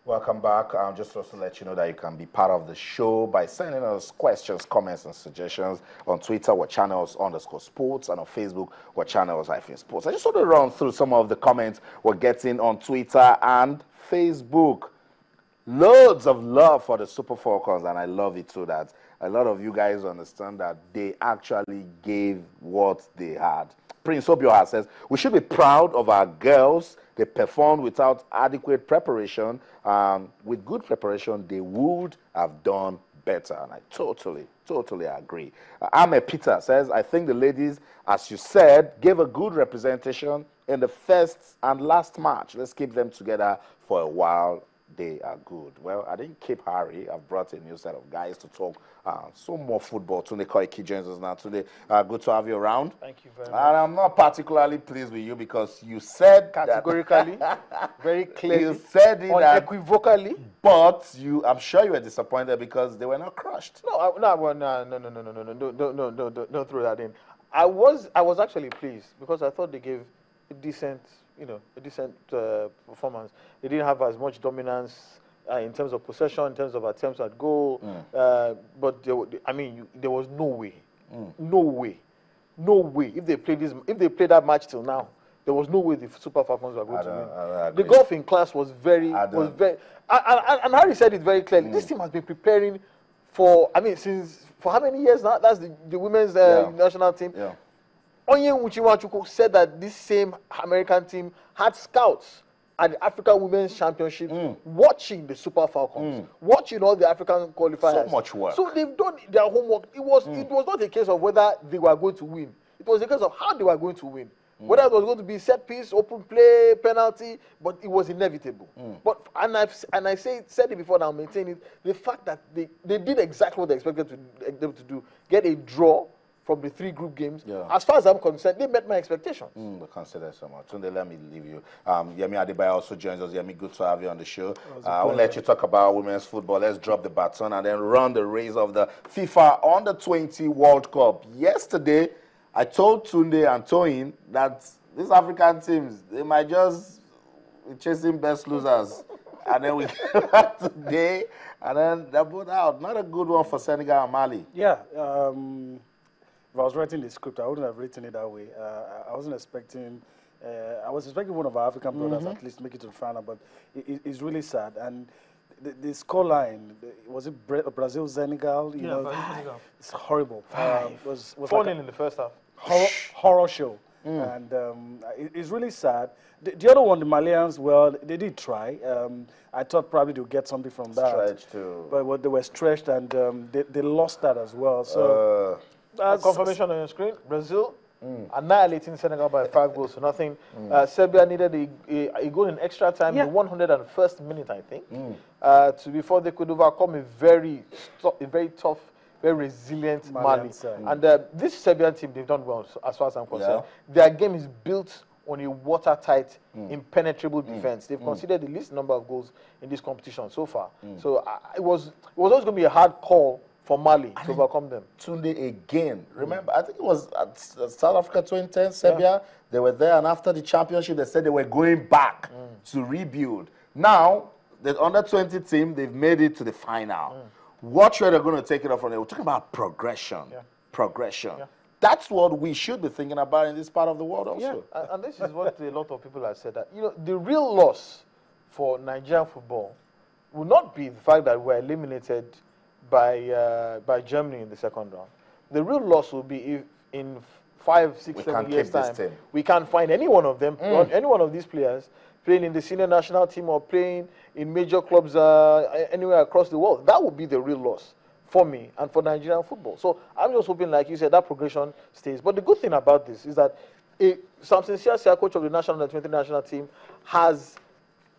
Welcome back. Just also let you know that you can be part of the show by sending us questions, comments, and suggestions on Twitter, what channels _sports, and on Facebook, what channels-sports. I just want to run through some of the comments we're getting on Twitter and Facebook. Loads of love for the Super Falcons, and I love it too that a lot of you guys understand that they actually gave what they had. Prince Obioha says, we should be proud of our girls. They performed without adequate preparation. With good preparation, they would have done better. And I totally agree. Ahmed Peter says, I think the ladies, as you said, gave a good representation in the first and last match. Let's keep them together for a while. They are good. Well, I didn't keep Harry. I've brought a new set of guys to talk some more football. Tunde Koiki joins us now today. Good to have you around. Thank you very much. And I'm not particularly pleased with you because you said categorically, very clearly, you said it unequivocally. But I'm sure you were disappointed because they were not crushed. No, don't throw that in. I was actually pleased because I thought they gave a decent performance. They didn't have as much dominance in terms of possession, in terms of attempts at goal. But there was no way. If they played that match till now, there was no way the Super Falcons were going to win. The golf in class was very. And Harry said it very clearly. This team has been preparing for how many years now? That's the women's national team. Yeah. Onye Uchiwachuku said that this same American team had scouts at the African Women's Championship watching the Super Falcons, watching all the African qualifiers. So much work. So they've done their homework. It was not a case of whether they were going to win. It was a case of how they were going to win. Whether it was going to be set piece, open play, penalty, but it was inevitable. But I said it before and I'll maintain it, the fact that they did exactly what they expected them to do, get a draw from the 3 group games. As far as I'm concerned, they met my expectations. We consider so much. Tunde, let me leave you. Yemi Adebayo also joins us. Yemi, good to have you on the show. I'll let you talk about women's football. Let's drop the baton and then run the race of the FIFA Under-20 World Cup. Yesterday, I told Tunde and Toyin that these African teams, they might just be chasing best losers. And then we came back today, and then they're both out. Not a good one for Senegal and Mali. Yeah. If I was writing the script, I wouldn't have written it that way. I wasn't expecting. I was expecting one of our African brothers at least make it to the final, but it's really sad. And the scoreline, was it Brazil, Senegal? Senegal. It's horrible. Was 4-0 in the first half. Horror show. And it's really sad. The other one, the Malians, well, they did try. I thought probably they'll get something from that. Stretched too. But they were stretched, and they lost that as well. So. That's confirmation on your screen. Brazil annihilating Senegal by 5-0. Serbia needed a goal in extra time in the 101st minute, I think, before they could overcome a very tough, very resilient Mali. And this Serbian team, they've done well as far as I'm concerned. Their game is built on a watertight, impenetrable defense. They've conceded the least number of goals in this competition so far. So it was always going to be a hard call for Mali to overcome them. Tunde again. Remember, I think it was at South Africa 2010, Serbia. They were there, and after the championship, they said they were going back to rebuild. Now, the under-20 team, they've made it to the final. What way they're going to take it off from there? We're talking about progression. Progression. That's what we should be thinking about in this part of the world also. And this is what a lot of people have said, that the real loss for Nigerian football will not be the fact that we're eliminated by Germany in the second round. The real loss will be if in 5, 6, 7 years' time we can't find any one of them, any one of these players playing in the senior national team or playing in major clubs anywhere across the world. That would be the real loss for me and for Nigerian football. So I'm just hoping, like you said, that progression stays. But the good thing about this is that Samson Siasia, coach of the national under-20 national team, has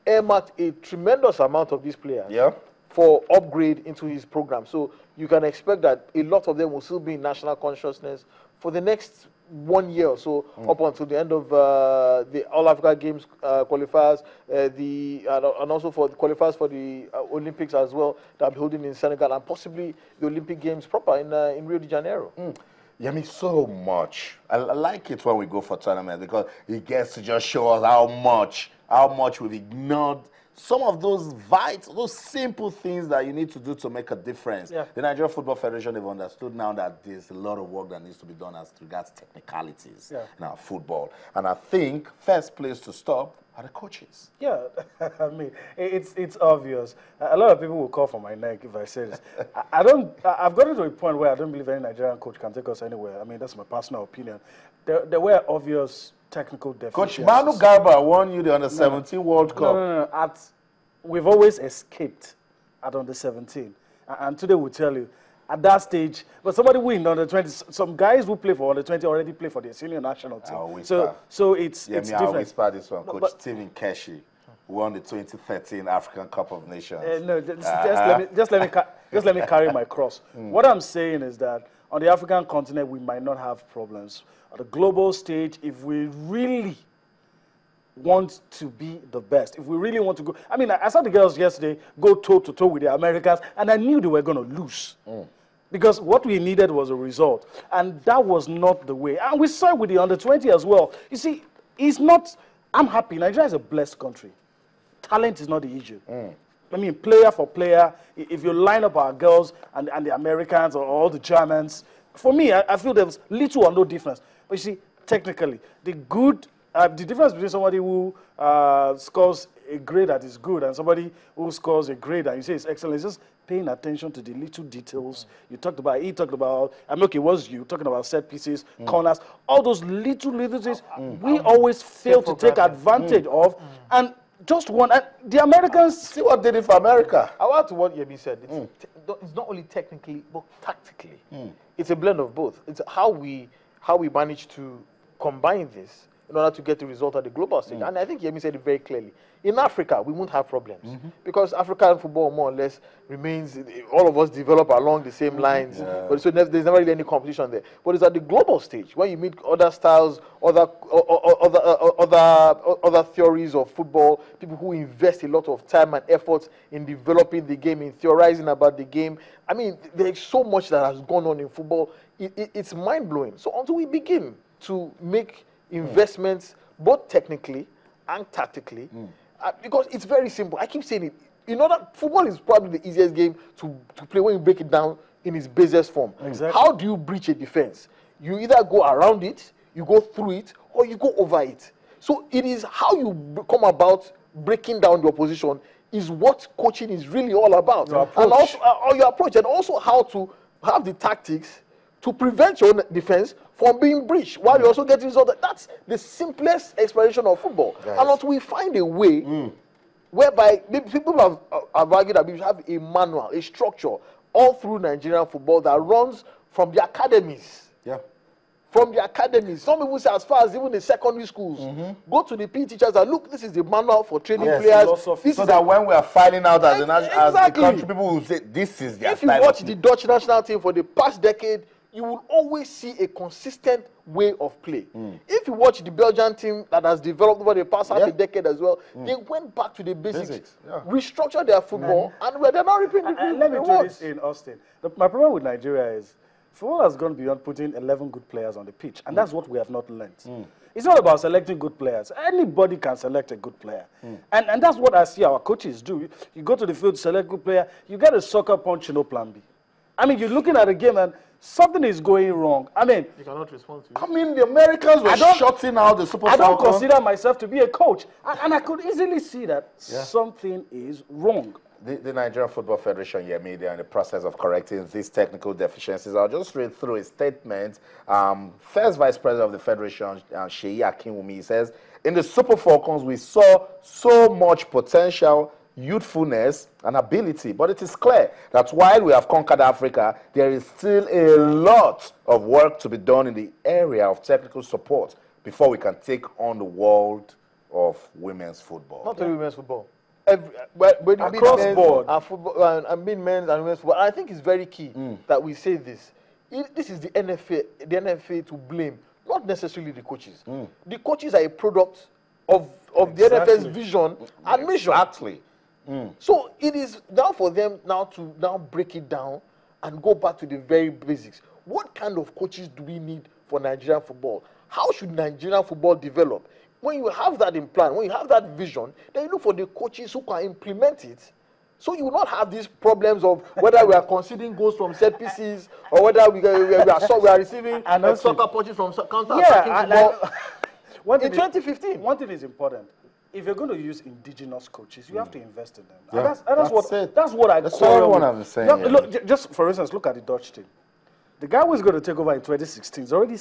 earmarked a tremendous amount of these players for upgrade into his program. So you can expect that a lot of them will still be in national consciousness for the next 1 year or so, up until the end of the All Africa Games qualifiers, and also for the qualifiers for the Olympics as well, that I'm holding in Senegal, and possibly the Olympic Games proper in Rio de Janeiro. Yemi, so much. I like it when we go for tournaments because it gets to just show us how much we've ignored some of those those simple things that you need to do to make a difference. Yeah. The Nigerian Football Federation have understood now that there's a lot of work that needs to be done as regards technicalities in our football. And I think first place to stop are the coaches. Yeah, I mean, it's obvious. A lot of people will call for my neck if I say this. I've gotten to a point where I don't believe any Nigerian coach can take us anywhere. I mean, that's my personal opinion. There were obvious technical deficiencies. Coach Manu Garba won you the Under-17 World Cup. No. We've always escaped at Under-17. And today we'll tell you, at that stage, but somebody win Under-20. Some guys who play for Under-20 already play for the senior national team. So it's different. I'll whisper this one. Coach Stephen Keshi won the 2013 African Cup of Nations. No, just let me carry my cross. What I'm saying is that on the African continent, we might not have problems. On the global stage, if we really want to be the best, if we really want to go, I mean, I saw the girls yesterday go toe-to-toe with the Americans, and I knew they were going to lose. Because what we needed was a result, and that was not the way. And we saw it with the Under-20 as well. You see, I'm happy. Nigeria is a blessed country. Talent is not the issue. I mean, player for player, if you line up our girls and the Americans or all the Germans, for me, I feel there's little or no difference. But you see, technically, the difference between somebody who scores a grade that is good and somebody who scores a grade and you say it's excellent is just paying attention to the little details. He talked about, I mean, okay, it was you talking about set pieces, corners, all those little things we always fail to take advantage of. And just one, the Americans... See what they did for America. I want to what Yemi said. It's not only technically, but tactically. It's a blend of both. It's how we manage to combine this in order to get the result at the global stage. And I think Yemi said it very clearly. In Africa, we won't have problems because African football more or less remains, all of us develop along the same lines. But so there's never really any competition there. But it's at the global stage when you meet other styles, other theories of football, people who invest a lot of time and effort in developing the game, in theorizing about the game. I mean, there's so much that has gone on in football. It's mind-blowing. So until we begin to make investments both technically and tactically, because it's very simple. I keep saying it. You know that football is probably the easiest game to play when you break it down in its basest form. Exactly. How do you breach a defense? You either go around it, you go through it, or you go over it. So it is how you come about breaking down your position is what coaching is really all about. And also your approach, and also how to have the tactics to prevent your own defense from being breached while you also get results. That's the simplest explanation of football. Yes. And until we find a way whereby people have argued that we should have a manual, a structure all through Nigerian football that runs from the academies. From the academies. Some people say as far as even the secondary schools. Go to the PE teachers and look, this is the manual for training players. So that when we are filing out as a country, people will say, this is the If you watch the Dutch national team for the past decade, you will always see a consistent way of play. If you watch the Belgian team that has developed over the past half a decade as well, they went back to the basics. Restructured their football, and they're not reaping the rewards. Let me tell you this in Austin. My problem with Nigeria is football has gone beyond putting 11 good players on the pitch, and that's what we have not learned. It's not about selecting good players. Anybody can select a good player. And that's what I see our coaches do. You go to the field, select good player, you get a soccer punch, no plan B. I mean, you're looking at a game and something is going wrong. I mean, you cannot respond to it. I mean, the Americans were shutting out the Super Falcons. I don't consider myself to be a coach. And I could easily see that something is wrong. The Nigerian Football Federation, they are in the process of correcting these technical deficiencies. I'll just read through a statement. First Vice President of the Federation, Sheyi Akinwumi, says, in the Super Falcons, we saw so much potential, youthfulness, and ability. But it is clear that while we have conquered Africa, there is still a lot of work to be done in the area of technical support before we can take on the world of women's football. Not only women's football. Across board. I mean men's and women's football. I think it's very key that we say this. This is the NFA to blame, not necessarily the coaches. The coaches are a product of the NFA's vision and mission. Exactly. So it is now for them now to break it down and go back to the very basics. What kind of coaches do we need for Nigerian football? How should Nigerian football develop? when you have that in plan, when you have that vision, then you look for the coaches who can implement it. So you will not have these problems of whether we are conceding goals from set pieces or whether we are receiving soccer punches from counter-attacking football. In 2015. One thing is important. If you're going to use indigenous coaches, you have to invest in them. Yeah, that's what I call what I'm saying. Look, just for instance, look at the Dutch team. The guy who is going to take over in 2016 is already